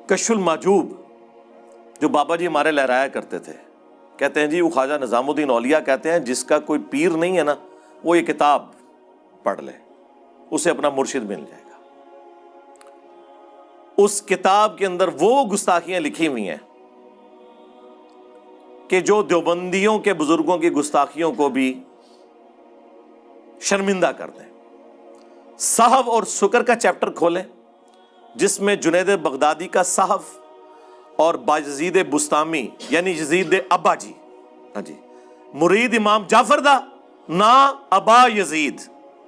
کشف المحجوب جو بابا جی ہمارے لہرایا کرتے تھے، کہتے ہیں جی وہ خواجہ نظام الدین اولیاء کہتے ہیں جس کا کوئی پیر نہیں ہے نا، وہ یہ کتاب پڑھ لے، اسے اپنا مرشد مل جائے گا۔ اس کتاب کے اندر وہ گستاخیاں لکھی ہوئی ہیں کہ جو دیوبندیوں کے بزرگوں کی گستاخیوں کو بھی شرمندہ کر دیں۔ صحف اور سکر کا چیپٹر کھولیں جس میں جنید بغدادی کا صحف اور باجزید بستامی یعنی یزید ابا جی، ہاں جی، مرید امام جعفر دا نا ابا یزید،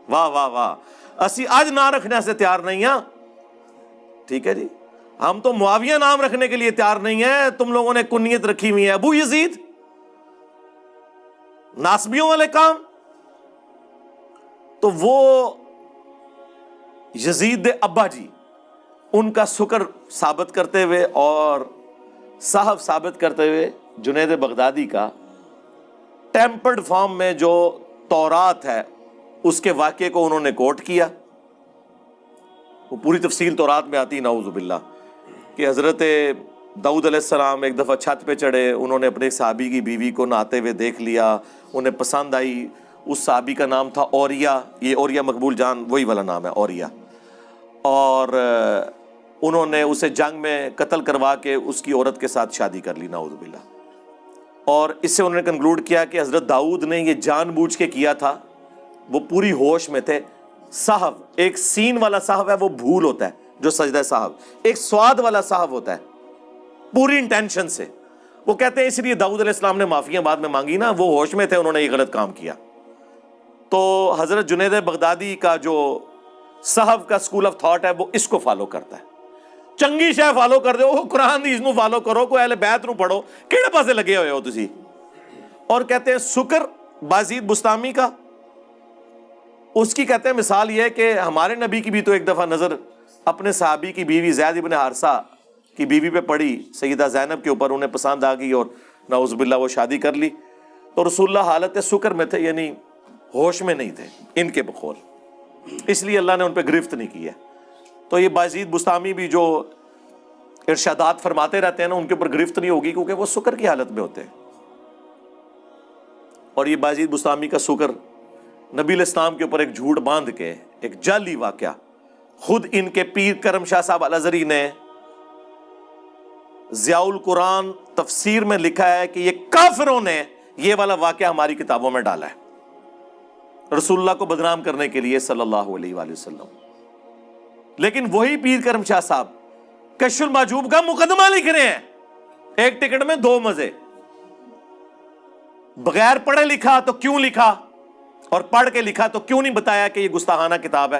واہ واہ واہ، اسی آج نام رکھنے سے تیار نہیں ہیں، ٹھیک ہے جی، ہم تو معاویہ نام رکھنے کے لیے تیار نہیں ہیں، تم لوگوں نے کنیت رکھی ہوئی ہے ابو یزید، ناسبیوں والے کام۔ تو وہ یزید ابا جی ان کا سکر ثابت کرتے ہوئے اور صحف ثابت کرتے ہوئے جنید بغدادی کا ٹیمپرڈ فارم میں جو تورات ہے اس کے واقعے کو انہوں نے کوٹ کیا۔ وہ پوری تفصیل تورات میں آتی، نعوذ باللہ، کہ حضرت داؤد علیہ السلام ایک دفعہ چھت پہ چڑھے، انہوں نے اپنے صحابی کی بیوی کو نہاتے ہوئے دیکھ لیا، انہیں پسند آئی، اس صحابی کا نام تھا اوریا، یہ اوریا مقبول جان وہی والا نام ہے اوریا، اور انہوں نے اسے جنگ میں قتل کروا کے اس کی عورت کے ساتھ شادی کر لی، نعوذ باللہ۔ اور اس سے انہوں نے کنکلوڈ کیا کہ حضرت داؤد نے یہ جان بوجھ کے کیا تھا، وہ پوری ہوش میں تھے۔ صحف، ایک سین والا صحف ہے وہ بھول ہوتا ہے جو سجدہ صحف، ایک سواد والا صحف ہوتا ہے پوری انٹینشن سے۔ وہ کہتے ہیں اس لیے داؤد علیہ السلام نے معافیاں بعد میں مانگی نا، وہ ہوش میں تھے، انہوں نے یہ غلط کام کیا۔ تو حضرت جنید بغدادی کا جو صحف کا سکول آف تھاٹ ہے وہ اس کو فالو کرتا ہے، چنگی شے فالو کر دے، وہ قرآن دی اس نو فالو کرو، کوئی اہل بیت نو پڑھو، کیڑے پاسے لگے ہوئے ہو تسی۔ اور کہتے ہیں سکر باجزید بستامی کا، اس کی کہتے ہیں مثال یہ ہے کہ ہمارے نبی کی بھی تو ایک دفعہ نظر اپنے صحابی کی بیوی زید ابن حارثہ کی بیوی پہ پڑی، سیدہ زینب کے اوپر، انہیں پسند آ گئی اور نعوذ باللہ وہ شادی کر لی۔ تو رسول اللہ حالت سکر میں تھے، یعنی ہوش میں نہیں تھے ان کے بقول، اس لیے اللہ نے ان پہ گرفت نہیں کی ہے۔ تو یہ باجزید بستامی بھی جو ارشادات فرماتے رہتے ہیں نا، ان کے اوپر گرفت نہیں ہوگی کیونکہ وہ سکر کی حالت میں ہوتے ہیں۔ اور یہ باجزید بستامی کا سکر نبی علیہ السلام کے اوپر ایک جھوٹ باندھ کے ایک جعلی واقعہ، خود ان کے پیر کرم شاہ صاحب الازہری نے ضیاء القرآن تفسیر میں لکھا ہے کہ یہ کافروں نے یہ والا واقعہ ہماری کتابوں میں ڈالا ہے رسول اللہ کو بدنام کرنے کے لیے صلی اللہ علیہ وآلہ وسلم۔ لیکن وہی پیر کرم شاہ صاحب کشف المحجوب کا مقدمہ لکھ رہے ہیں، ایک ٹکٹ میں دو مزے، بغیر پڑھے لکھا تو کیوں لکھا، اور پڑھ کے لکھا تو کیوں نہیں بتایا کہ یہ گستاخانہ کتاب ہے۔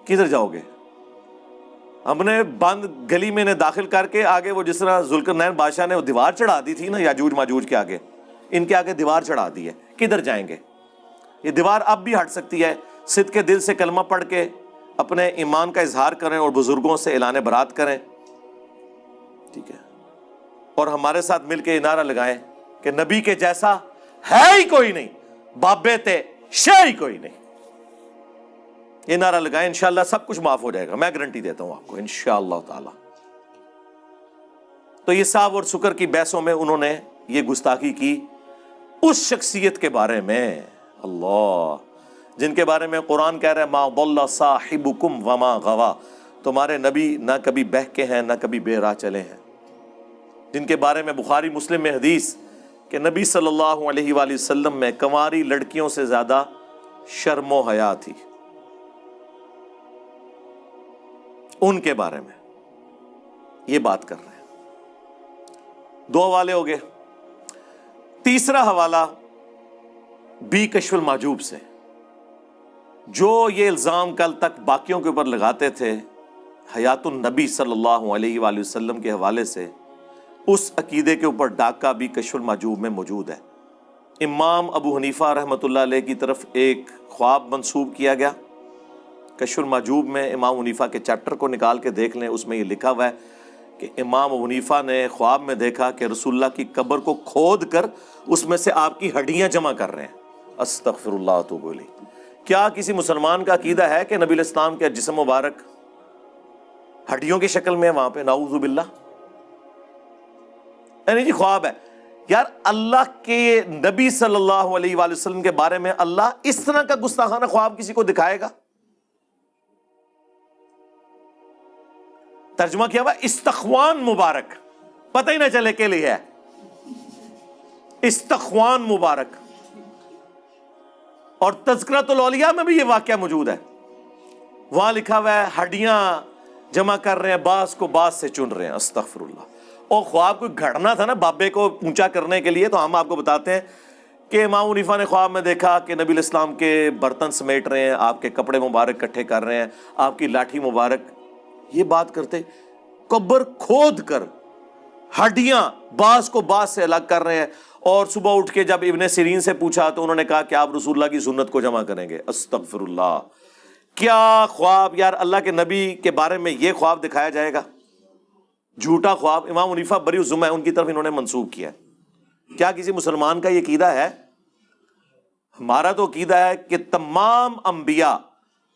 کدھر جاؤ گے؟ ہم نے بند گلی میں انہیں داخل کر کے آگے وہ جس طرح ذوالقرنین بادشاہ نے وہ دیوار چڑھا دی تھی نا یاجوج ماجوج کے آگے، ان کے آگے دیوار چڑھا دی ہے، کدھر جائیں گے؟ یہ دیوار اب بھی ہٹ سکتی ہے، صدق کے دل سے کلمہ پڑھ کے اپنے ایمان کا اظہار کریں اور بزرگوں سے اعلان برات کریں، ٹھیک ہے، اور ہمارے ساتھ مل کے یہ نعرہ لگائیں کہ نبی کے جیسا ہے ہی کوئی نہیں، بابے تے شے ہی کوئی نہیں۔ یہ نعرہ لگائیں، انشاءاللہ سب کچھ معاف ہو جائے گا، میں گارنٹی دیتا ہوں آپ کو انشاءاللہ تعالی۔ تو یہ صحف اور سکر کی بحثوں میں انہوں نے یہ گستاخی کی اس شخصیت کے بارے میں، اللہ، جن کے بارے میں قرآن کہہ رہا ہے ما ضل صاحبکم وما غوا، تمہارے نبی نہ کبھی بہکے ہیں نہ کبھی بے راہ چلے ہیں، جن کے بارے میں بخاری مسلم میں حدیث کہ نبی صلی اللہ علیہ وآلہ وسلم میں کنواری لڑکیوں سے زیادہ شرم و حیا تھی، ان کے بارے میں یہ بات کر رہے ہیں۔ دو حوالے ہو گئے، تیسرا حوالہ بھی کشف المحجوب سے، جو یہ الزام کل تک باقیوں کے اوپر لگاتے تھے حیات النبی صلی اللہ علیہ وآلہ وسلم کے حوالے سے، اس عقیدے کے اوپر ڈاکہ بھی کشف المحجوب میں موجود ہے۔ امام ابو حنیفہ رحمۃ اللہ علیہ کی طرف ایک خواب منسوب کیا گیا، کشف المحجوب میں امام حنیفہ کے چیپٹر کو نکال کے دیکھ لیں، اس میں یہ لکھا ہوا ہے کہ امام ابو حنیفہ نے خواب میں دیکھا کہ رسول اللہ کی قبر کو کھود کر اس میں سے آپ کی ہڈیاں جمع کر رہے ہیں، استغفر اللہ واتوب الیہ۔ کیا کسی مسلمان کا عقیدہ ہے کہ نبی علیہ السلام کا جسم مبارک ہڈیوں کی شکل میں ہے وہاں پہ، نعوذ باللہ. یعنی جی خواب ہے یار. اللہ کے نبی صلی اللہ علیہ وآلہ وسلم کے بارے میں اللہ اس طرح کا گستاخانہ خواب کسی کو دکھائے گا؟ ترجمہ کیا ہوا استخوان مبارک، پتہ ہی نہ چلے کے لیے ہے استخوان مبارک. اور تذکرۃ الاولیاء میں بھی یہ واقعہ موجود ہے. وہاں لکھا ہوا ہے ہڈیاں جمع کر رہے ہیں، باز کو باز سے چن رہے ہیں. استغفر اللہ. اور خواب کوئی گھڑنا تھا نا بابے کو اونچا کرنے کے لیے، تو ہم آپ کو بتاتے ہیں کہ امام حنیفہ نے خواب میں دیکھا کہ نبی الاسلام کے برتن سمیٹ رہے ہیں، آپ کے کپڑے مبارک اکٹھے کر رہے ہیں، آپ کی لاٹھی مبارک. یہ بات کرتے قبر کھود کر ہڈیاں باز کو باز سے الگ کر رہے ہیں. اور صبح اٹھ کے جب ابن سیرین سے پوچھا تو انہوں نے کہا کہ آپ رسول اللہ کی سنت کو جمع کریں گے. استغفر اللہ. کیا خواب یار، اللہ کے نبی کے بارے میں یہ خواب دکھایا جائے گا؟ جھوٹا خواب. امام حنیفہ بری الذمہ ہے، ان کی طرف انہوں نے منسوب کیا ہے. کیا کسی مسلمان کا یہ عقیدہ ہے؟ ہمارا تو عقیدہ ہے کہ تمام انبیاء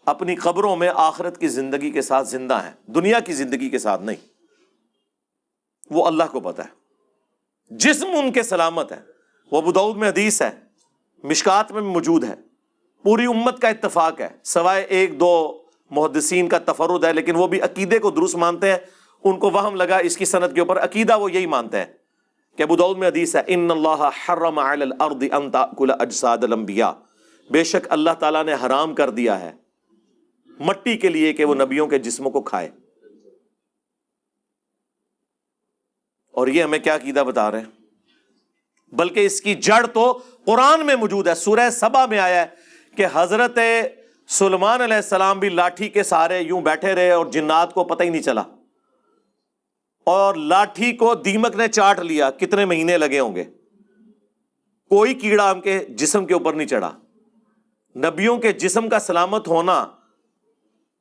اپنی قبروں میں آخرت کی زندگی کے ساتھ زندہ ہیں، دنیا کی زندگی کے ساتھ نہیں. وہ اللہ کو پتہ ہے. جسم ان کے سلامت ہے. وہ ابو داؤد میں حدیث ہے، مشکات میں موجود ہے، پوری امت کا اتفاق ہے، سوائے ایک دو محدثین کا تفرد ہے، لیکن وہ بھی عقیدے کو درست مانتے ہیں. ان کو وہم لگا اس کی سند کے اوپر، عقیدہ وہ یہی مانتے ہیں کہ ابو داؤد میں حدیث ہے ان اللہ حرم علی الارض ان تاکل اجساد الانبیاء، بے شک اللہ تعالیٰ نے حرام کر دیا ہے مٹی کے لیے کہ وہ نبیوں کے جسموں کو کھائے. اور یہ ہمیں کیا عقیدہ بتا رہے ہیں؟ بلکہ اس کی جڑ تو قرآن میں موجود ہے. سورہ سبا میں آیا ہے کہ حضرت سلیمان علیہ السلام بھی لاٹھی کے سہارے یوں بیٹھے رہے اور جنات کو پتہ ہی نہیں چلا، اور لاٹھی کو دیمک نے چاٹ لیا. کتنے مہینے لگے ہوں گے، کوئی کیڑا ان کے جسم کے اوپر نہیں چڑھا. نبیوں کے جسم کا سلامت ہونا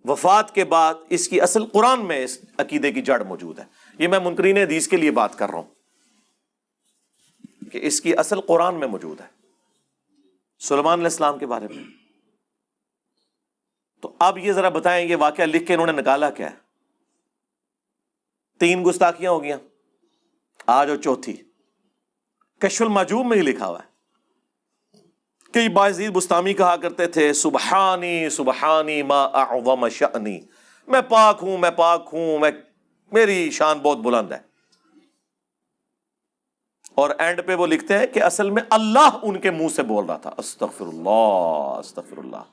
وفات کے بعد، اس کی اصل قرآن میں اس عقیدے کی جڑ موجود ہے. یہ میں منکرین حدیث کے لیے بات کر رہا ہوں کہ اس کی اصل قرآن میں موجود ہے سلیمان علیہ السلام کے بارے میں. تو اب یہ ذرا بتائیں یہ واقعہ لکھ کے انہوں نے نکالا کیا ہے؟ 3 گستاخیاں ہو گیا، آج اور چوتھی. کشف المحجوب میں ہی لکھا ہوا ہے کہ بایزید بستامی کہا کرتے تھے سبحانی سبحانی ما اعظم شأنی، میں پاک ہوں، میں پاک ہوں، میری شان بہت بلند ہے. اور اینڈ پہ وہ لکھتے ہیں کہ اصل میں اللہ ان کے منہ سے بول رہا تھا. استغفر اللہ استغفر اللہ.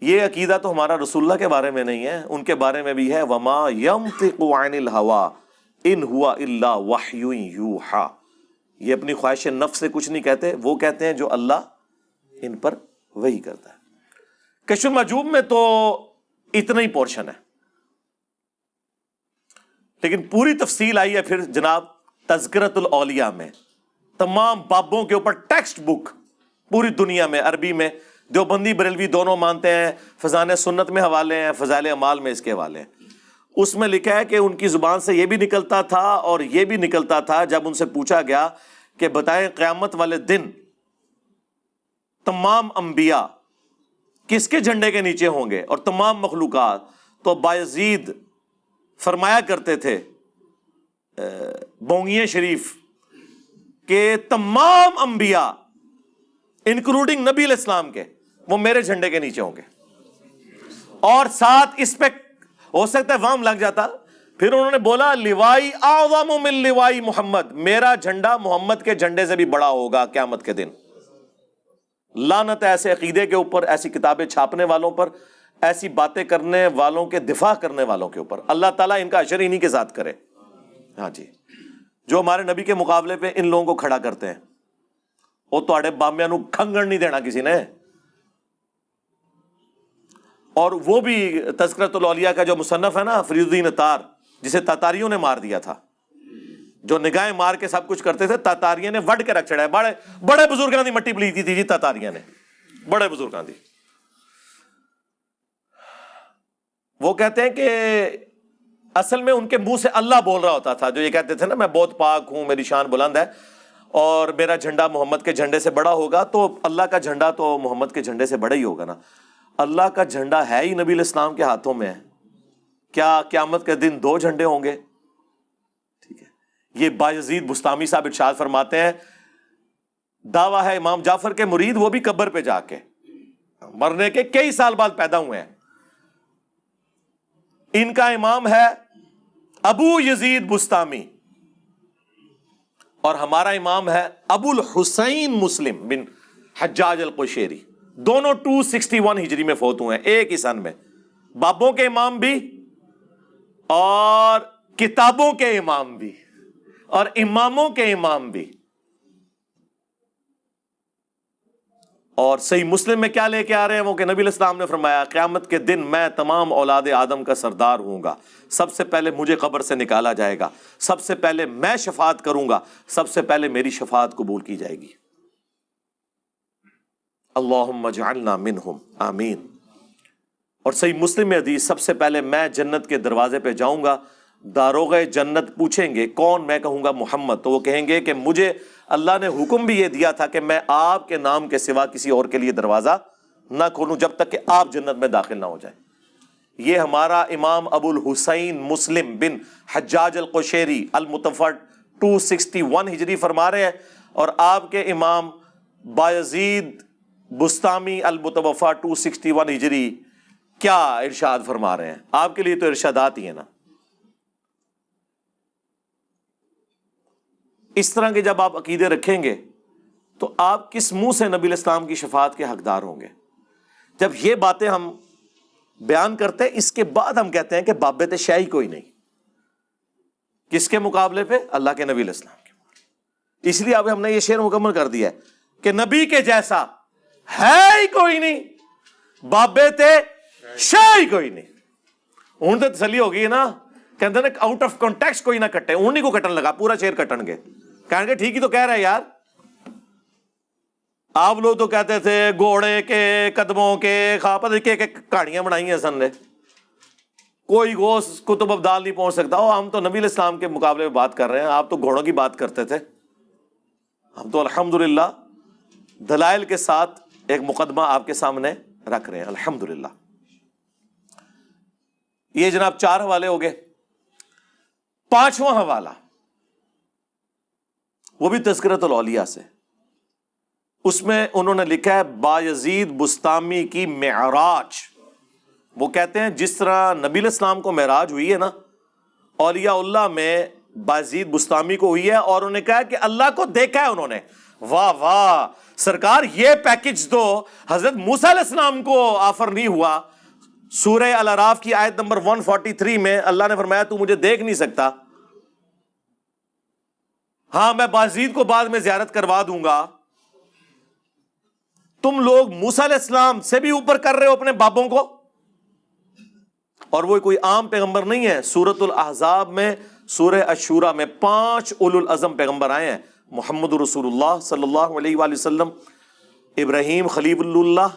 یہ عقیدہ تو ہمارا رسول اللہ کے بارے میں نہیں ہے، ان کے بارے میں بھی ہے وما ينطق عن الهوى ان هو الا وحی یوحى. یہ اپنی خواہش نفس سے کچھ نہیں کہتے، وہ کہتے ہیں جو اللہ ان پر وحی کرتا ہے. کشف المحجوب میں تو اتنا ہی پورشن ہے، لیکن پوری تفصیل آئی ہے پھر جناب تذکرۃ الاولیاء میں. تمام بابوں کے اوپر ٹیکسٹ بک پوری دنیا میں عربی میں، دیوبندی بریلوی دونوں مانتے ہیں، فضائل سنت میں حوالے ہیں، فضائل اعمال میں اس کے حوالے ہیں. اس میں لکھا ہے کہ ان کی زبان سے یہ بھی نکلتا تھا اور یہ بھی نکلتا تھا جب ان سے پوچھا گیا کہ بتائیں قیامت والے دن تمام انبیاء کس کے جھنڈے کے نیچے ہوں گے اور تمام مخلوقات، تو بایزید فرمایا کرتے تھے بونگیے شریف کہ تمام انبیاء انکلوڈنگ نبی علیہ السلام کے وہ میرے جھنڈے کے نیچے ہوں گے. اور ساتھ اس پہ ہو سکتا ہے وام لگ جاتا، پھر انہوں نے بولا لوائی اعظم من لوائی محمد، میرا جھنڈا محمد کے جھنڈے سے بھی بڑا ہوگا قیامت کے دن. لعنت ایسے عقیدے کے اوپر، ایسی کتابیں چھاپنے والوں پر، ایسی باتیں کرنے والوں کے دفاع کرنے والوں کے اوپر. اللہ تعالیٰ ان کا اشر انہی کے ساتھ کرے. ہاں جی، جو ہمارے نبی کے مقابلے پہ ان لوگوں کو کھڑا کرتے ہیں، وہ تواڈے بامیا نو کھنگڑ نہیں دینا کسی نے. اور وہ بھی تذکرۃ الاولیاء کا جو مصنف ہے نا فرید الدین اتار، جسے تاتاریوں نے مار دیا تھا، جو نگاہیں مار کے سب کچھ کرتے تھے، تاتاریوں نے وڈ کے رکھ چڑھا ہے. بڑے بڑے بزرگاں دی مٹی پلیتی تھی جی تاتاریاں نے، بڑے بزرگاں دی. وہ کہتے ہیں کہ اصل میں ان کے منہ سے اللہ بول رہا ہوتا تھا، جو یہ کہتے تھے نا میں بہت پاک ہوں، میری شان بلند ہے اور میرا جھنڈا محمد کے جھنڈے سے بڑا ہوگا. تو اللہ کا جھنڈا تو محمد کے جھنڈے سے بڑا ہی ہوگا نا. اللہ کا جھنڈا ہے ہی نبی علیہ السلام کے ہاتھوں میں ہے، کیا قیامت کے دن 2 جھنڈے ہوں گے؟ ٹھیک ہے، یہ بایزید بستامی صاحب ارشاد فرماتے ہیں، دعویٰ ہے امام جعفر کے مرید، وہ بھی قبر پہ جا کے مرنے کے کئی سال بعد پیدا ہوئے ہیں۔ ان کا امام ہے ابو یزید بستامی، اور ہمارا امام ہے ابو الحسین مسلم بن حجاج القشیری، دونوں 261 ہجری میں فوت ہوئے ہیں، ایک ہی سن میں، بابوں کے امام بھی اور کتابوں کے امام بھی اور اماموں کے امام بھی۔ اور صحیح مسلم میں کیا لے کے آ رہے ہیں وہ کہ نبی علیہ السلام نے فرمایا قیامت کے دن میں تمام اولاد آدم کا سردار ہوں گا، سب سے پہلے مجھے قبر سے نکالا جائے گا، سب سے پہلے میں شفاعت کروں گا، سب سے پہلے میری شفاعت قبول کی جائے گی۔ اللہم اجعلنا منہم، آمین۔ اور صحیح مسلم میں حدیث، سب سے پہلے میں جنت کے دروازے پہ جاؤں گا، داروغ جنت پوچھیں گے کون؟ میں کہوں گا محمد، تو وہ کہیں گے کہ مجھے اللہ نے حکم بھی یہ دیا تھا کہ میں آپ کے نام کے سوا کسی اور کے لیے دروازہ نہ کھولوں جب تک کہ آپ جنت میں داخل نہ ہو جائیں۔ یہ ہمارا امام ابو الحسین مسلم بن حجاج القشیری المتوفی 261 ہجری فرما رہے ہیں، اور آپ کے امام بایزید بستامی المتوفی 261 ہجری کیا ارشاد فرما رہے ہیں؟ آپ کے لیے تو ارشادات ہی ہیں نا۔ اس طرح کے جب آپ عقیدے رکھیں گے تو آپ کس منہ سے نبی علیہ السلام کی شفاعت کے حقدار ہوں گے؟ جب یہ باتیں ہم بیان کرتے ہیں، اس کے بعد ہم کہتے ہیں کہ بابت شیعی کوئی نہیں، کس کے مقابلے پہ؟ اللہ کے نبی علیہ السلام کے۔ اس لیے اب ہم نے یہ شعر مکمل کر دیا ہے کہ نبی کے جیسا ہے ہی کوئی نہیں، بابت شیعی کوئی نہیں۔ ہوں تو تسلی ہو گئی نا، کہتے ہیں آؤٹ آف کانٹیکسٹ کوئی نہ کٹے، اونی کو کٹن لگا، پورا شعر کٹن گے، کہیں گے ٹھیک ہی تو کہہ رہے یار۔ آپ لوگ تو کہتے تھے گھوڑے کے قدموں کے خاپت کے کہانیاں بنائی ہیں سن نے، کوئی غوث کتب ابدال نہیں پہنچ سکتا۔ ہم تو نبی علیہ السلام کے مقابلے میں بات کر رہے ہیں، آپ تو گھوڑوں کی بات کرتے تھے، ہم تو الحمدللہ دلائل کے ساتھ ایک مقدمہ آپ کے سامنے رکھ رہے ہیں الحمدللہ۔ یہ جناب 4 حوالے ہو گئے۔ 5واں حوالہ وہ بھی تذکرۃ الاولیاء سے، اس میں انہوں نے لکھا ہے بایزید بستامی کی معراج۔ وہ کہتے ہیں جس طرح نبی علیہ السلام کو معراج ہوئی ہے نا، اولیاء اللہ میں بایزید بستامی کو ہوئی ہے، اور انہوں نے کہا کہ اللہ کو دیکھا ہے انہوں نے۔ واہ واہ سرکار، یہ پیکج تو حضرت موسیٰ علیہ السلام کو آفر نہیں ہوا۔ سورہ الاعراف کی آیت نمبر 143 میں اللہ نے فرمایا تو مجھے دیکھ نہیں سکتا، ہاں میں بایزید کو بعد میں زیارت کروا دوں گا۔ تم لوگ موسیٰ علیہ السلام سے بھی اوپر کر رہے ہو اپنے بابوں کو، اور وہ کوئی عام پیغمبر نہیں ہے۔ سورۃ الاحزاب میں، سورہ الشورى میں 5 اولو العزم پیغمبر آئے ہیں، محمد رسول اللہ صلی اللہ علیہ وآلہ وسلم، ابراہیم خلیل اللہ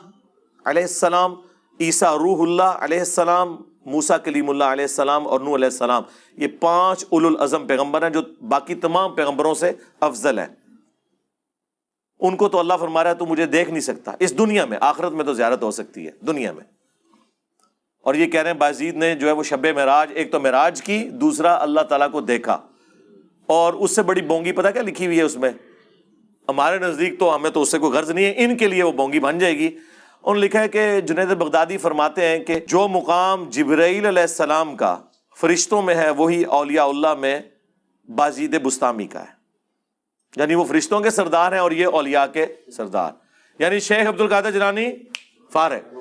علیہ السلام، عیسیٰ روح اللہ علیہ السلام، موسیٰ کلیم اللہ علیہ السلام اور نوح علیہ السلام۔ یہ 5 اولو العزم پیغمبر ہیں جو باقی تمام پیغمبروں سے افضل ہیں۔ ان کو تو اللہ فرما رہا ہے تو مجھے دیکھ نہیں سکتا اس دنیا میں، آخرت میں تو زیارت ہو سکتی ہے، دنیا میں۔ اور یہ کہہ رہے ہیں بایزید نے جو ہے وہ شب معراج، ایک تو معراج کی، دوسرا اللہ تعالیٰ کو دیکھا۔ اور اس سے بڑی بونگی پتہ کیا لکھی ہوئی ہے اس میں؟ ہمارے نزدیک تو ہمیں تو اس سے کوئی غرض نہیں ہے، ان کے لیے وہ بونگی بن جائے گی۔ انہوں نے لکھا ہے کہ جنید بغدادی فرماتے ہیں کہ جو مقام جبرائیل علیہ السلام کا فرشتوں میں ہے وہی اولیاء اللہ میں بایزید بستامی کا ہے، یعنی وہ فرشتوں کے سردار ہیں اور یہ اولیاء کے سردار، یعنی شیخ عبد القادر جیلانی فارغ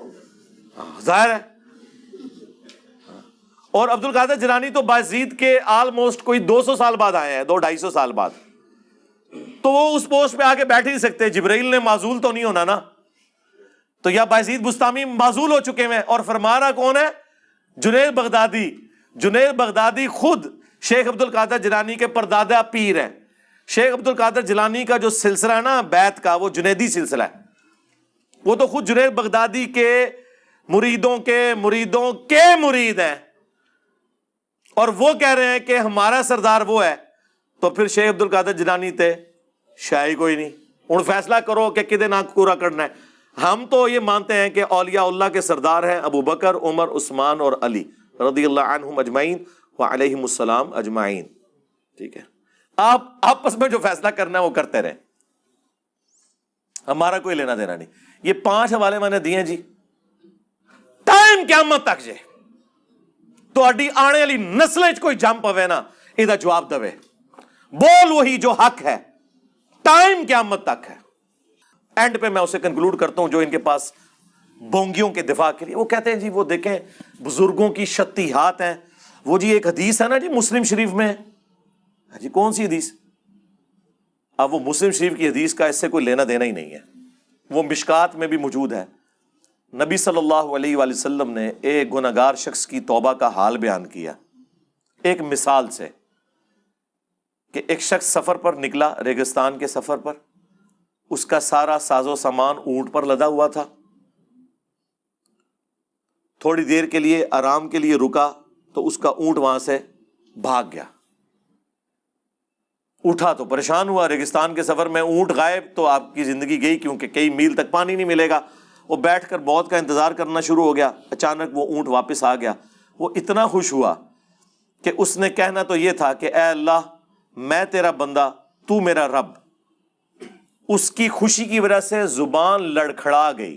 ظاہر ہے، اور عبد القادر جیلانی تو بایزید کے آلموسٹ کوئی 200 سال بعد آئے ہیں، 200-250 سال بعد، تو وہ اس پوسٹ پہ آ کے بیٹھ ہی سکتے، جبرائیل نے معزول تو نہیں ہونا نا، تو یا بایزید بستامی معزول ہو چکے ہیں۔ اور فرما رہا کون ہے؟ جنید بغدادی۔ جنید بغدادی خود شیخ عبد القادر جیلانی کے پردادا پیر ہیں۔ شیخ عبد القادر جیلانی کا جو سلسلہ ہے نا بیعت کا، وہ جنیدی سلسلہ ہے، وہ تو خود جنید بغدادی کے مریدوں کے مرید ہیں، اور وہ کہہ رہے ہیں کہ ہمارا سردار وہ ہے، تو پھر شیخ عبد القادر جیلانی تے شاہی کوئی نہیں۔ ہوں فیصلہ کرو کہ کدے نہ پورا کرنا ہے، ہم تو یہ مانتے ہیں کہ اولیاء اللہ کے سردار ہیں ابو بکر، عمر، عثمان اور علی رضی اللہ عنہم اجمعین وعلیہم السلام اجمعین. ٹھیک ہے، آپ آپس میں جو فیصلہ کرنا ہے وہ کرتے رہیں، ہمارا کوئی لینا دینا نہیں. یہ 5 حوالے میں نے دیے جی. ٹائم قیامت تک جے تہاڈی آنے والی نسلیں وچ کوئی جم پوے نا، یہ جواب دے، بول وہی جو حق ہے، ٹائم قیامت تک ہے. اینڈ پہ میں اسے کنکلوڈ کرتا ہوں جو ان کے پاس بونگیوں کے دفاع کے لیے وہ کہتے ہیں جی وہ دیکھیں بزرگوں کی شتیہات ہیں. وہ جی ایک حدیث ہے نا جی مسلم شریف میں، جی کون سی حدیث؟ اب وہ مسلم شریف کی حدیث کا اس سے کوئی لینا دینا ہی نہیں ہے، وہ مشکات میں بھی موجود ہے. نبی صلی اللہ علیہ وآلہ وسلم نے ایک گنہگار شخص کی توبہ کا حال بیان کیا ایک مثال سے، کہ ایک شخص سفر پر نکلا، ریگستان کے سفر پر، اس کا سارا ساز و سامان اونٹ پر لدا ہوا تھا. تھوڑی دیر کے لیے آرام کے لیے رکا تو اس کا اونٹ وہاں سے بھاگ گیا. اٹھا تو پریشان ہوا، ریگستان کے سفر میں اونٹ غائب تو آپ کی زندگی گئی، کیونکہ کئی میل تک پانی نہیں ملے گا. وہ بیٹھ کر موت کا انتظار کرنا شروع ہو گیا. اچانک وہ اونٹ واپس آ گیا. وہ اتنا خوش ہوا کہ اس نے کہنا تو یہ تھا کہ اے اللہ میں تیرا بندہ، تو میرا رب. اس کی خوشی کی وجہ سے زبان لڑکھڑا گئی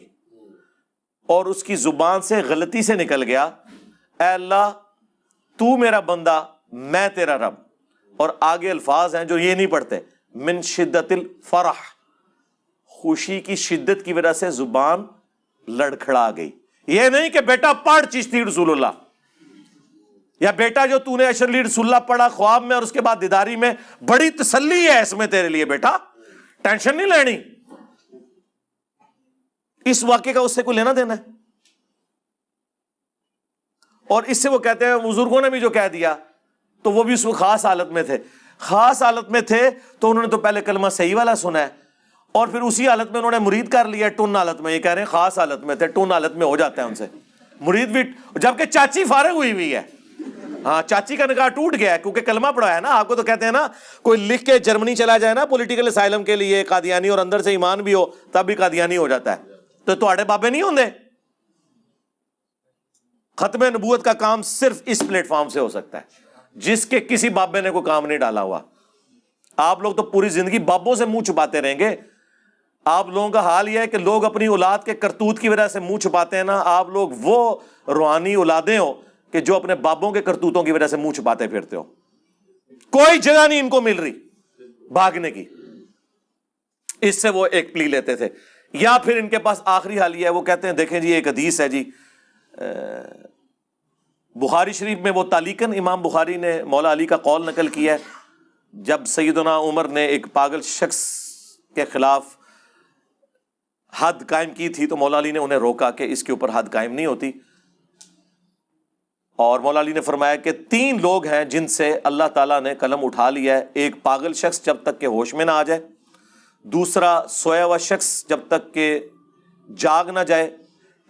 اور اس کی زبان سے غلطی سے نکل گیا اے اللہ تو میرا بندہ میں تیرا رب. اور آگے الفاظ ہیں جو یہ نہیں پڑھتے، من شدت الفرح، خوشی کی شدت کی وجہ سے زبان لڑکھڑا گئی. یہ نہیں کہ بیٹا پڑھ چشتی رسول اللہ، یا بیٹا جو تو نے اشرلی رسول اللہ پڑھا خواب میں اور اس کے بعد دیداری میں، بڑی تسلی ہے اس میں تیرے لیے بیٹا، ٹینشن نہیں لینی. اس واقعے کا اس سے کوئی لینا دینا ہے؟ اور اس سے وہ کہتے ہیں بزرگوں نے بھی جو کہہ دیا تو وہ بھی اس وقت خاص حالت میں تھے. خاص حالت میں تھے تو انہوں نے تو پہلے کلمہ صحیح والا سنا ہے اور پھر اسی حالت میں انہوں نے مرید کر لیا ٹن حالت میں. یہ کہہ رہے ہیں خاص حالت میں تھے، ٹن حالت میں ہو جاتا ہے ان سے مرید بھی، جبکہ چاچی فارغ ہوئی ہے. ہاں چاچی کا نکاح ٹوٹ گیا ہے کیونکہ کلمہ پڑھا ہے نا. آپ کو تو کہتے ہیں نا کوئی لکھ کے جرمنی چلا جائے نا پولیٹیکل اسائلم کے لیے قادیانی اور اندر سے ایمان بھی ہو تب بھی قادیانی ہو جاتا ہے. تو تواڈے بابے نہیں ہوندے. ختم نبوت کا کام صرف اس پلیٹ فارم سے ہو سکتا ہے جس کے کسی بابے نے کوئی کام نہیں ڈالا ہوا. آپ لوگ تو پوری زندگی بابوں سے منہ چھپاتے رہیں گے. آپ لوگوں کا حال یہ ہے کہ لوگ اپنی اولاد کے کرتوت کی وجہ سے منہ چھپاتے ہیں نا. آپ لوگ وہ روحانی اولادیں ہو کہ جو اپنے بابوں کے کرتوتوں کی وجہ سے منہ چھپاتے پھرتے ہو. کوئی جگہ نہیں ان کو مل رہی بھاگنے کی. اس سے وہ ایک پلی لیتے تھے. یا پھر ان کے پاس آخری حال یہ ہے، وہ کہتے ہیں دیکھیں جی ایک حدیث ہے جی بخاری شریف میں، وہ تعلیقاً امام بخاری نے مولا علی کا قول نقل کیا ہے. جب سیدنا عمر نے ایک پاگل شخص کے خلاف حد قائم کی تھی تو مولا علی نے انہیں روکا کہ اس کے اوپر حد قائم نہیں ہوتی. اور مولا علی نے فرمایا کہ 3 لوگ ہیں جن سے اللہ تعالیٰ نے قلم اٹھا لیا ہے. ایک پاگل شخص جب تک کہ ہوش میں نہ آ جائے، دوسرا سویا ہوا شخص جب تک کہ جاگ نہ جائے،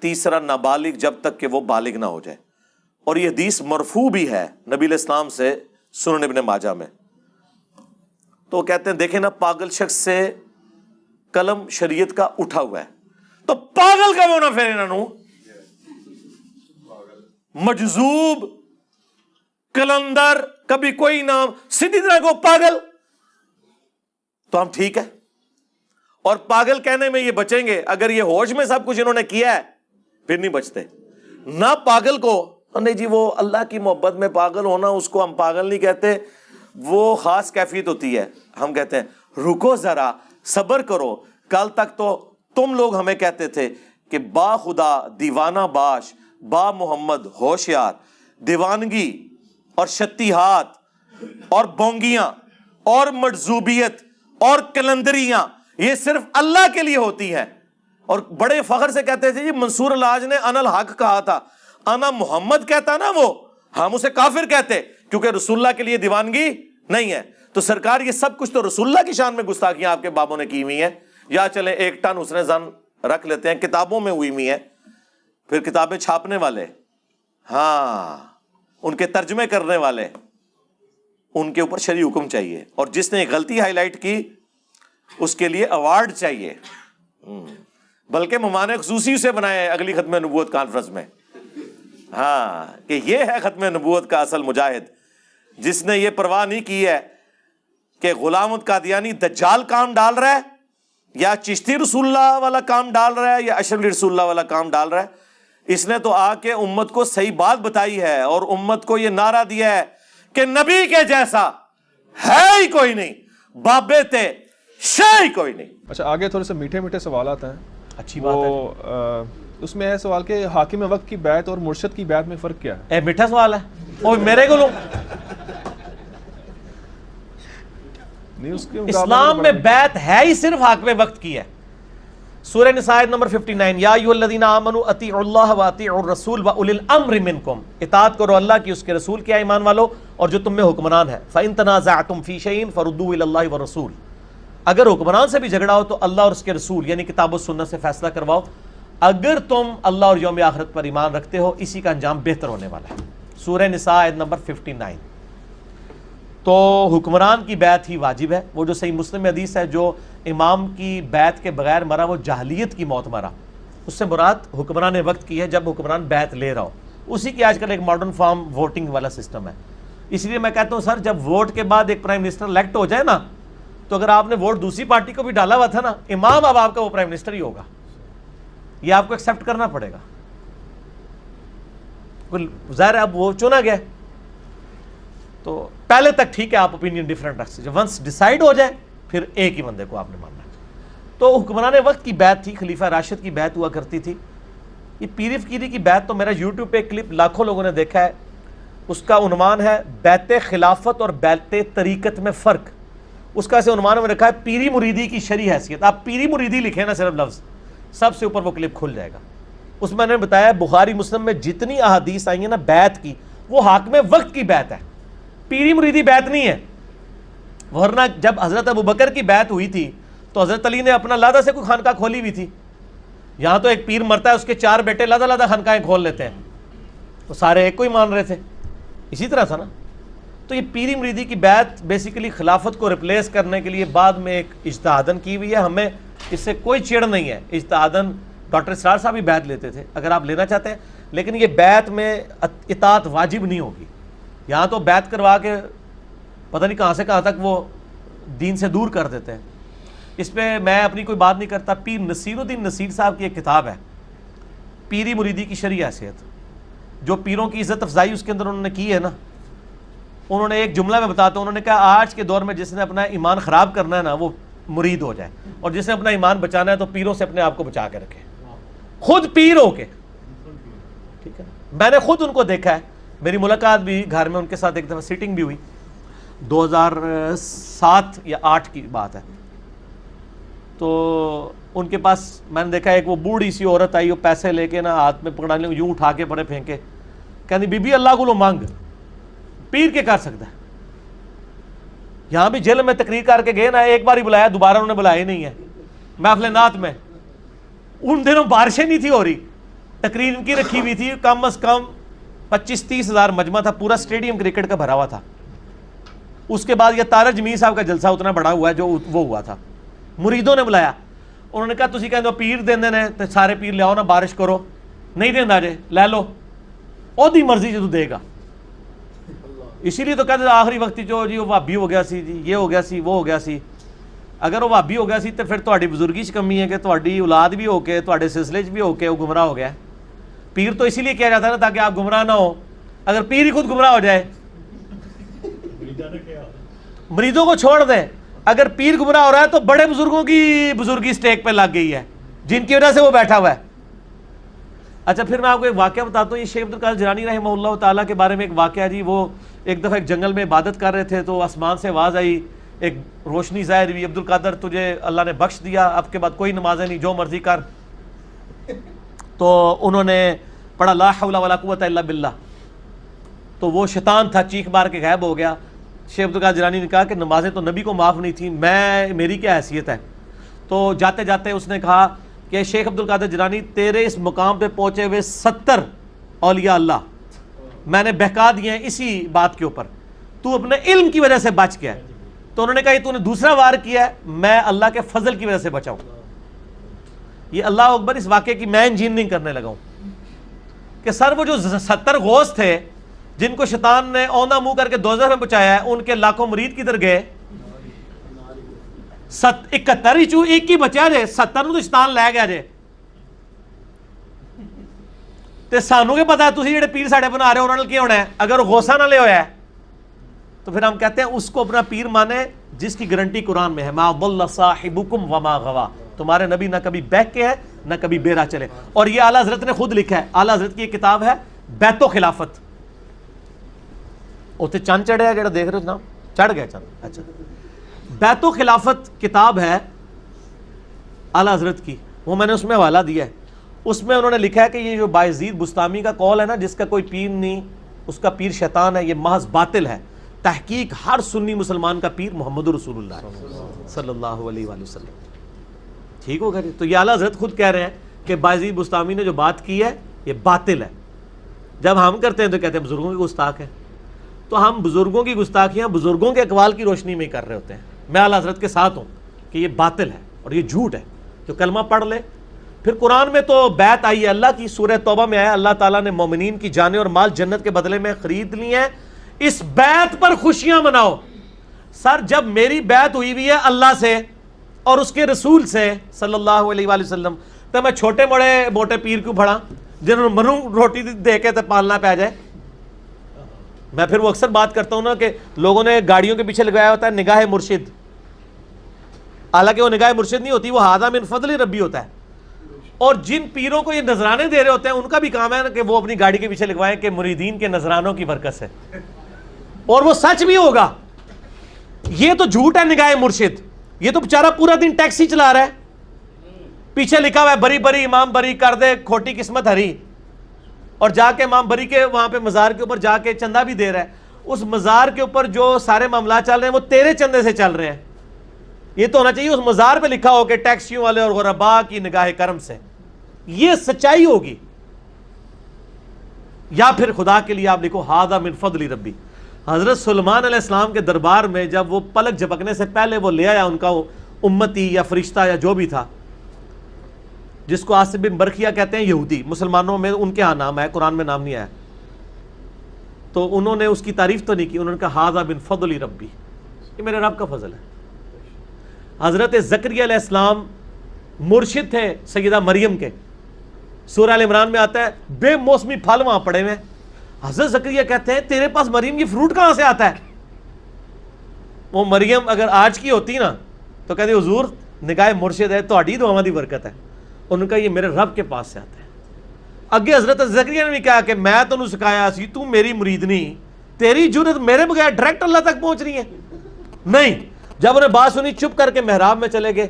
تیسرا نابالغ جب تک کہ وہ بالغ نہ ہو جائے. اور یہ حدیث مرفوع بھی ہے نبی علیہ السلام سے سنن ابن ماجہ میں. تو کہتے ہیں دیکھیں نا پاگل شخص سے قلم شریعت کا اٹھا ہوا ہے تو پاگل کا ہونا پھر انہوں مجذوب کلندر کبھی کوئی نام سیدھی طرح کو پاگل تو ہم ٹھیک ہے. اور پاگل کہنے میں یہ بچیں گے اگر یہ ہوش میں سب کچھ انہوں نے کیا ہے پھر نہیں بچتے. نہ پاگل کو نہیں جی وہ اللہ کی محبت میں پاگل ہونا اس کو ہم پاگل نہیں کہتے، وہ خاص کیفیت ہوتی ہے. ہم کہتے ہیں رکو ذرا صبر کرو، کل تک تو تم لوگ ہمیں کہتے تھے کہ با خدا دیوانہ باش با محمد ہوشیار، دیوانگی اور شتیہات اور بونگیاں اور مجذوبیت اور کلندریاں یہ صرف اللہ کے لیے ہوتی ہیں. اور بڑے فخر سے کہتے تھے جی منصور الحاج نے انا الحق کہا تھا، انا محمد کہتا نا وہ ہم اسے کافر کہتے کیونکہ رسول اللہ کے لیے دیوانگی نہیں ہے. تو سرکار یہ سب کچھ تو رسول اللہ کی شان میں گستاخیاں آپ کے بابوں نے کی ہوئی ہیں. یا چلے 1 ٹن اس نے زن رکھ لیتے ہیں، کتابوں میں ہوئی ہوئی ہیں، پھر کتابیں چھاپنے والے، ہاں ان کے ترجمے کرنے والے، ان کے اوپر شرعی حکم چاہیے. اور جس نے غلطی ہائی لائٹ کی اس کے لیے ایوارڈ چاہیے. بلکہ ممانع خصوصی سے بنائے اگلی ختم نبوت کانفرنس میں. ہاں کہ یہ ہے ختم نبوت کا اصل مجاہد، جس نے یہ پرواہ نہیں کی ہے کہ غلام احمد قادیانی دجال کام ڈال رہا ہے یا چشتی رسول اللہ والا کام ڈال رہا ہے یا اشرف علی رسول اللہ والا کام ڈال رہا ہے. اس نے تو آ کے امت کو صحیح بات بتائی ہے اور امت کو یہ نعرہ دیا ہے کہ نبی کے جیسا ہے ہی کوئی نہیں، بابے تے شے ہی کوئی نہیں. اچھا آگے تھوڑے سے میٹھے میٹھے سوالات ہیں. اچھی بات ہے. اس میں ہے سوال کہ حاکم وقت کی بیعت اور مرشد کی بیعت میں فرق کیا ہے؟ میٹھا سوال ہے وہ میرے کو لو. اسلام میں بیعت ہے ہی صرف حاکم وقت کی ہے. سورہ نساء نمبر 59 یا ایھا الذین آمنوا اطیعوا اللہ واطیعوا الرسول واولی الامر منکم، اطاعت کرو اللہ کی، اس کے رسول کی، ایمان والو، اور جو تم میں حکمران ہے. فإن تنازعتم فی شیء فردوه الی اللہ والرسول، اگر حکمران سے بھی جھگڑا ہو تو اللہ اور اس کے رسول یعنی کتاب و سنت سے فیصلہ کرواؤ. اگر تم اللہ اور یوم آخرت پر ایمان رکھتے ہو اسی کا انجام بہتر ہونے والا ہے. سورہ نساء آیت نمبر 59. تو حکمران کی بیعت ہی واجب ہے. وہ جو صحیح مسلم میں حدیث ہے جو امام کی بیعت کے بغیر مرا وہ جاہلیت کی موت مرا، اس سے مراد حکمران وقت کی ہے جب حکمران بیعت لے رہا ہو. اسی کی آج کل ایک ماڈرن فارم ووٹنگ والا سسٹم ہے. اس لیے میں کہتا ہوں سر جب ووٹ کے بعد ایک پرائم منسٹر الیکٹ ہو جائے نا تو اگر آپ نے ووٹ دوسری پارٹی کو بھی ڈالا ہوا تھا نا، امام اب آپ کا وہ پرائم منسٹر ہی ہوگا. یہ آپ کو ایکسیپٹ کرنا پڑے گا. ظاہر ہے اب وہ چنا گیا تو پہلے تک ٹھیک ہے آپ اوپینین ڈیفرنٹ رکھ سکتے، ونس ڈیسائیڈ ہو جائے پھر ایک ہی بندے کو آپ نے ماننا ہے. تو حکمران وقت کی بیعت تھی، خلیفہ راشد کی بیعت ہوا کرتی تھی. یہ پیر فقیری کی بیعت تو میرا یوٹیوب پہ کلپ لاکھوں لوگوں نے دیکھا ہے. اس کا عنوان ہے بیعت خلافت اور بیعت طریقت میں فرق. اس کا ایسے عنوان میں رکھا ہے پیری مریدی کی شرعی حیثیت. آپ پیری مریدی لکھیں نا صرف لفظ، سب سے اوپر وہ کلپ کھل جائے گا. اس میں نے بتایا بخاری مسلم میں جتنی احادیث آئی ہیں نا بیعت کی، وہ حاکم وقت کی بیعت ہے، پیری مریدی بیعت نہیں ہے. ورنہ جب حضرت ابوبکر کی بیعت ہوئی تھی تو حضرت علی نے اپنا لادہ سے کوئی خانقاہ کھولی ہوئی تھی. یہاں تو ایک پیر مرتا ہے اس کے 4 بیٹے لادہ لادہ خانقاہیں کھول لیتے ہیں، تو سارے ایک کو ہی مان رہے تھے. اسی طرح تھا نا. تو یہ پیری مریدی کی بیعت بیسیکلی خلافت کو ریپلیس کرنے کے لیے بعد میں ایک اجتہادن کی ہوئی ہے. ہمیں اس سے کوئی چڑ نہیں ہے. اجتہادن ڈاکٹر اسرار صاحب بھی بیعت لیتے تھے اگر آپ لینا چاہتے ہیں، لیکن یہ بیعت میں اطاعت واجب نہیں ہوگی. یہاں تو بیعت کروا کے پتہ نہیں کہاں سے کہاں تک وہ دین سے دور کر دیتے ہیں. اس پہ میں اپنی کوئی بات نہیں کرتا. پیر نصیر الدین نصیر صاحب کی ایک کتاب ہے پیری مریدی کی شرعی حیثیت. جو پیروں کی عزت افزائی اس کے اندر انہوں نے کی ہے نا، انہوں نے ایک جملہ میں بتاتا ہوں، انہوں نے کہا آج کے دور میں جس نے اپنا ایمان خراب کرنا ہے نا وہ مرید ہو جائے، اور جس نے اپنا ایمان بچانا ہے تو پیروں سے اپنے آپ کو بچا کے رکھے، خود پیر ہو کے. ٹھیک ہے، میں نے خود ان کو دیکھا ہے. میری ملاقات بھی گھر میں ان کے ساتھ ایک دفعہ سیٹنگ بھی ہوئی، 2007 یا 8 کی بات ہے. تو ان کے پاس میں نے دیکھا ایک وہ بوڑھی سی عورت آئی، وہ پیسے لے کے نا ہاتھ میں پکڑانے یوں اٹھا کے پڑے پھینکے، کہنی بی بی اللہ کو لو مانگ. پیر کے کر سکتا ہے. یہاں بھی جیل میں تقریر کر کے گئے نا، ایک بار ہی بلایا، دوبارہ انہوں نے بلایا ہی نہیں ہے. محفل نعت میں ان دنوں بارشیں نہیں تھی ہو رہی، تقریر ان کی رکھی ہوئی تھی، کم از کم 25-30 ہزار مجمع تھا، پورا اسٹیڈیم کرکٹ کا بھرا ہوا تھا. اس کے بعد یہ تارا جمیل صاحب کا جلسہ اتنا بڑا ہوا ہے جو وہ ہوا تھا. مریدوں نے بلایا، انہوں نے کہا تسی کہندے ہو پیر دیندے نے تے سارے پیر لیاؤ نا بارش کرو. نہیں دیندا جے لے لو، اودی مرضی جدوں دے گا. اسی لیے تو کہتے آخری وقت جو جی وہ وہابی ہو گیا سی، جی یہ ہو گیا سی، وہ ہو گیا سی. اگر وہ وہابی ہو گیا سی تو پھر تہاڈی بزرگی چ کمی ہے کہ تہاڈی اولاد بھی ہو کے تہاڈے سلسلے چ بھی ہو کے وہ گمراہ ہو گیا. پیر تو اسی لیے کیا جاتا ہے نا تاکہ آپ گمراہ نہ ہو. اگر پیر ہی خود گمراہ ہو جائے، مریدوں کو چھوڑ دیں. اگر پیر گمراہ ہو رہا ہے تو بڑے بزرگوں کی بزرگی سٹیک پہ لگ گئی ہے جن کی وجہ سے وہ بیٹھا ہوا ہے. اچھا پھر میں آپ کو ایک واقعہ بتاتا ہوں. یہ شیخ عبد القادر جیلانی رحمہ اللہ تعالیٰ کے بارے میں ایک واقعہ جی. وہ ایک دفعہ ایک جنگل میں عبادت کر رہے تھے تو آسمان سے آواز آئی، ایک روشنی ظاہر ہوئی، عبد القادر تجھے اللہ نے بخش دیا، اب کے بعد کوئی نمازیں نہیں، جو مرضی کر. تو انہوں نے پڑھا لا حول ولا قوت الا باللہ. تو وہ شیطان تھا، چیخ مار کے غائب ہو گیا. شیخ عبد القادر جیلانی نے کہا کہ نمازیں تو نبی کو معاف نہیں تھیں، میری کیا حیثیت ہے. تو جاتے جاتے اس نے کہا کہ شیخ عبد القادر جیلانی تیرے اس مقام پہ پہنچے ہوئے 70 اولیاء اللہ میں نے بہکا دیے ہیں اسی بات کے اوپر، تو اپنے علم کی وجہ سے بچ گیا. تو انہوں نے کہا یہ تو نے دوسرا وار کیا ہے، میں اللہ کے فضل کی وجہ سے بچاؤں. یہ اللہ اکبر اس واقعے کی میں انجینئرنگ کرنے لگا ہوں کہ سر وہ جو 70 غوث تھے جن کو شیطان نے اونا منہ کر کے دوزخ میں پہنچایا ہے، ان کے لاکھوں مرید کدھر گئے؟ 71 ہی ایک ہی بچا جے، 70 نو تو شیطان لے گیا جے. تے سانو کے پتا ہے تسی جڑے پیر ساڈے بنا رہے ہو انہاں نال کی ہونا ہے؟ اگر غوثاں نال ہویا ہے تو پھر ہم کہتے ہیں اس کو اپنا پیر مانے جس کی گارنٹی قرآن میں ہے، ما ضل صاحبکم وما غوا. تمہارے نبی نہ کبھی بہک کے ہے نہ کبھی بیرا چلے. اور یہ اعلیٰ حضرت نے خود لکھا ہے، اعلیٰ حضرت کی ایک کتاب ہے بیت و خلافت. اوتے چند چڑھے ہے جڑا دیکھ رہے ہو جناب، چڑھ گیا چند. اچھا، بیت و خلافت کتاب ہے اعلیٰ حضرت کی، وہ میں نے اس میں حوالہ دیا ہے. اس میں انہوں نے لکھا ہے کہ یہ جو بایزید بستامی کا قول ہے نا، جس کا کوئی پیر نہیں، اس کا پیر شیطان ہے، یہ محض باطل ہے. تحقیق ہر سنی مسلمان کا پیر محمد رسول اللہ صلی اللہ علیہ وآلہ وسلم. ٹھیک ہوگا جی. تو یہ اعلیٰ حضرت خود کہہ رہے ہیں کہ بایزید بستامی نے جو بات کی ہے یہ باطل ہے. جب ہم کرتے ہیں تو کہتے ہیں بزرگوں کی گستاخ ہے. تو ہم بزرگوں کی گستاخیاں بزرگوں کے اقوال کی روشنی میں ہی کر رہے ہوتے ہیں. میں اعلیٰ حضرت کے ساتھ ہوں کہ یہ باطل ہے اور یہ جھوٹ ہے. جو کلمہ پڑھ لے. پھر قرآن میں تو بیعت آئی ہے اللہ کی، سورہ توبہ میں آیا اللہ تعالیٰ نے مومنین کی جانیں اور مال جنت کے بدلے میں خرید لی ہیں، اس بیعت پر خوشیاں مناؤ. سر جب میری بیعت ہوئی ہوئی ہے اللہ سے اور اس کے رسول سے صلی اللہ علیہ وآلہ وسلم، تو میں چھوٹے موٹے پیر کیوں پڑھا جنہوں نے منوں روٹی دے کے تو پالنا پہ جائے. میں پھر وہ اکثر بات کرتا ہوں نا کہ لوگوں نے گاڑیوں کے پیچھے لگایا ہوتا ہے نگاہ مرشد، حالانکہ وہ نگاہ مرشد نہیں ہوتی، وہ ھذا من فضل ربی ہوتا ہے. اور جن پیروں کو یہ نذرانے دے رہے ہوتے ہیں ان کا بھی کام ہے کہ وہ اپنی گاڑی کے پیچھے لگوائیں کہ مریدین کے نذرانوں کی برکت سے، اور وہ سچ بھی ہوگا. یہ تو جھوٹ ہے نگاہ مرشد. یہ تو بیچارہ پورا دن ٹیکسی چلا رہا ہے، پیچھے لکھا ہوا ہے بری بری امام بری کر دے کھوٹی قسمت ہری، اور جا کے امام بری کے وہاں پہ مزار کے اوپر جا کے چندہ بھی دے رہا ہے. اس مزار کے اوپر جو سارے معاملات چل رہے ہیں وہ تیرے چندے سے چل رہے ہیں. یہ تو ہونا چاہیے اس مزار پہ لکھا ہو کہ ٹیکسیوں والے اور غرباء کی نگاہ کرم سے. یہ سچائی ہوگی. یا پھر خدا کے لیے آپ لکھو ھذا من فضل ربی. حضرت سلیمان علیہ السلام کے دربار میں جب وہ پلک جھپکنے سے پہلے وہ لے آیا ان کا امتی یا فرشتہ یا جو بھی تھا، جس کو عاصم بن برقیہ کہتے ہیں یہودی، مسلمانوں میں ان کے ہاں نام ہے، قرآن میں نام نہیں آیا. تو انہوں نے اس کی تعریف تو نہیں کی، انہوں نے کہا ھذا من فضل ربی، یہ میرے رب کا فضل ہے. حضرت زکریا علیہ السلام مرشد تھے سیدہ مریم کے. سورہ ال عمران میں آتا ہے بے موسمی پھل وہاں پڑے ہوئے. حضرت زکریا کہتے ہیں تیرے پاس مریم یہ فروٹ کہاں سے آتا ہے؟ وہ مریم اگر آج کی ہوتی نا تو کہتے حضور نگاہ مرشد ہے تہاڈی دعاواں دی برکت ہے. انہوں نے کہا یہ میرے رب کے پاس سے آتا ہے. اگے حضرت زکریا نے بھی کہا کہ میں تینوں سکھایا سی، تو میری مرید نہیں، تیری جرت میرے بغیر ڈائریکٹ اللہ تک پہنچ رہی ہے. نہیں. جب انہیں بات سنی چپ کر کے محراب میں چلے گئے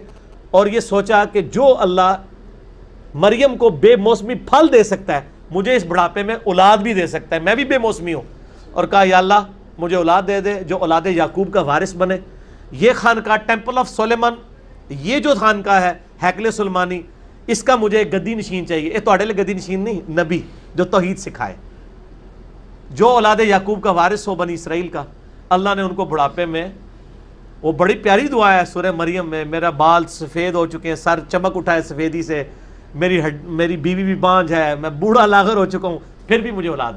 اور یہ سوچا کہ جو اللہ مریم کو بے موسمی پھل دے سکتا ہے مجھے اس بڑھاپے میں اولاد بھی دے سکتا ہے، میں بھی بے موسمی ہوں. اور کہا یا اللہ مجھے اولاد دے دے جو اولاد یعقوب کا وارث بنے. یہ خانقاہ ٹیمپل آف سلیمان، یہ جو خانقاہ ہے ہیکل سلیمانی، اس کا مجھے ایک گدی نشین چاہیے. یہ تہاڈے لئے گدی نشین نہیں، نبی جو توحید سکھائے، جو اولاد یعقوب کا وارث ہو بنی اسرائیل کا. اللہ نے ان کو بڑھاپے میں، وہ بڑی پیاری دعا ہے سورہ مریم میں، میرا بال سفید ہو چکے ہیں، سر چمک اٹھا ہے سفیدی سے، میری بیوی بھی بانجھ ہے، میں بوڑھا لاغر ہو چکا ہوں، پھر بھی مجھے اولاد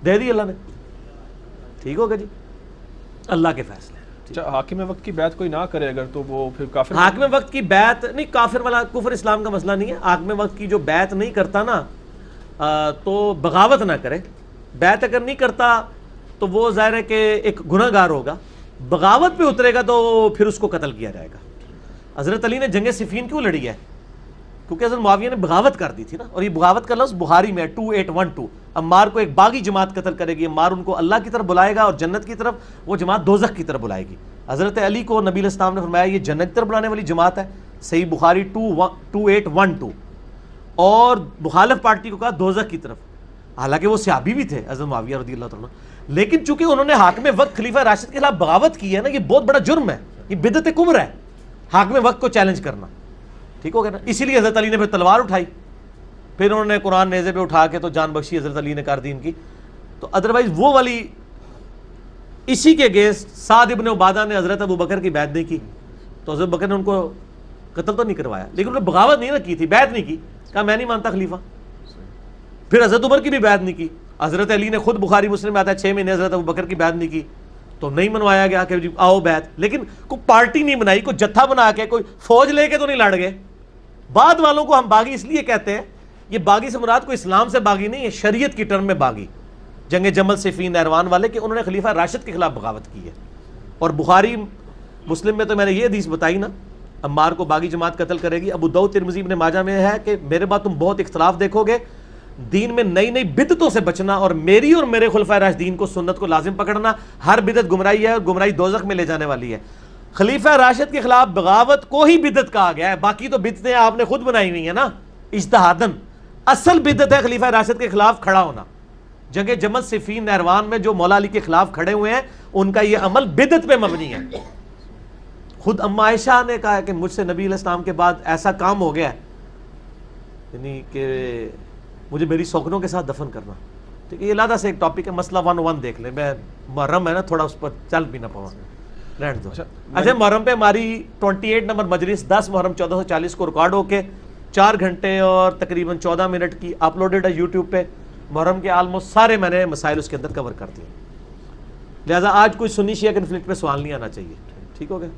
دے دی اللہ نے. ٹھیک ہوگا جی، اللہ کے فیصلے. حاکم وقت کی بیعت کوئی نہ کرے اگر تو وہ پھر کافر. حاکم وقت کی بیعت نہیں، کافر والا کفر اسلام کا مسئلہ نہیں ہے. حاکم وقت کی جو بیعت نہیں کرتا نا تو بغاوت نہ کرے. بیعت اگر نہیں کرتا تو وہ ظاہر ہے کہ ایک گناہ گار ہوگا. بغاوت پہ اترے گا تو پھر اس کو قتل کیا جائے گا. حضرت علی نے جنگ صفین کیوں لڑی ہے؟ کیونکہ حضرت معاویہ نے بغاوت کر دی تھی نا. اور یہ بغاوت کا لفظ بخاری میں 2812. عمار کو ایک باغی جماعت قتل کرے گی، عمار ان کو اللہ کی طرف بلائے گا اور جنت کی طرف، وہ جماعت دوزخ کی طرف بلائے گی. حضرت علی کو نبی علیہ السلام نے فرمایا یہ جنت کی طرف بلانے والی جماعت ہے، صحیح بخاری 2812. اور مخالف پارٹی کو کہا دوزخ کی طرف. حالانکہ وہ صحابی بھی تھے حضرت معاویہ رضی اللہ تعالیٰ، لیکن چونکہ انہوں نے حاکم وقت خلیفہ راشد کے خلاف بغاوت کی ہے نا، یہ بہت بڑا جرم ہے، یہ بدعت کبر ہے حاکم وقت کو چیلنج کرنا. ٹھیک ہو گیا نا. اسی لیے حضرت علی نے پھر تلوار اٹھائی، پھر انہوں نے قرآن نیزے پہ اٹھا کے تو جان بخشی حضرت علی نے کر دی ان کی. تو ادروائز وہ والی اسی کے اگینسٹ سعد ابن عبادہ نے حضرت ابو بکر کی بیعت نہیں کی تو حضرت بکر نے ان کو قتل تو نہیں کروایا، لیکن انہوں نے بغاوت نہیں نہ کی تھی، بیعت نہیں کی، کہا میں نہیں مانتا خلیفہ. پھر حضرت عمر کی بھی بیعت نہیں کی. حضرت علی نے خود بخاری مسلم میں آتا ہے 6 مہینے حضرت ابوبکر کی بیعت نہیں کی، تو نہیں منوایا گیا کہ جی آؤ بیعت. لیکن کوئی پارٹی نہیں بنائی، کوئی جتھا بنا کے، کوئی فوج لے کے تو نہیں لڑ گئے. بعد والوں کو ہم باغی اس لیے کہتے ہیں، یہ باغی سے مراد کوئی اسلام سے باغی نہیں ہے، شریعت کی ٹرم میں باغی. جنگ جمل صفین نہروان والے کہ انہوں نے خلیفہ راشد کے خلاف بغاوت کی ہے. اور بخاری مسلم میں تو میں نے یہ حدیث بتائی نا، عمار کو باغی جماعت قتل کرے گی. ابو داؤد ترمذی ابن ماجہ میں ہے کہ میرے بعد تم بہت اختلاف دیکھو گے، دین میں نئی نئی بدعتوں سے بچنا، اور میری اور میرے خلفائے راشدین کو سنت کو لازم پکڑنا. ہر بدعت گمراہی ہے، اور گمراہی دوزخ میں لے جانے والی ہے. خلیفہ راشد کے خلاف بغاوت کو ہی بدعت کہا گیا ہے، باقی تو بدعتیں آپ نے خود بنائی ہوئی ہیں نا اجتہاداً. اصل بدعت ہے خلیفہ راشد کے خلاف کھڑا ہونا. جنگ جمل صفین نہروان میں جو مولا علی کے خلاف کھڑے ہوئے ہیں، ان کا یہ عمل بدعت پہ مبنی ہے. خود اما عائشہ نے کہا کہ مجھ سے نبی علیہ السلام کے بعد ایسا کام ہو گیا ہے، یعنی کہ مجھے میری سوکنوں کے ساتھ دفن کرنا. ٹھیک ہے، یہ علیحدہ سے ایک ٹاپک ہے، مسئلہ 101 دیکھ لیں. میں محرم ہے نا، تھوڑا اس پر چل بھی نہ پاؤں، رہنے دو. اچھا، محرم پہ ہماری 28 نمبر مجلس 10 محرم 1440 کو ریکارڈ ہو کے 4 گھنٹے اور تقریباً 14 منٹ کی اپلوڈڈ ہے یوٹیوب پہ. محرم کے آلموسٹ سارے میں نے مسائل اس کے اندر کور کر دیے. لہٰذا آج کوئی سنی شیعہ کنفلکٹ پہ سوال نہیں آنا چاہیے. ٹھیک ہو گیا.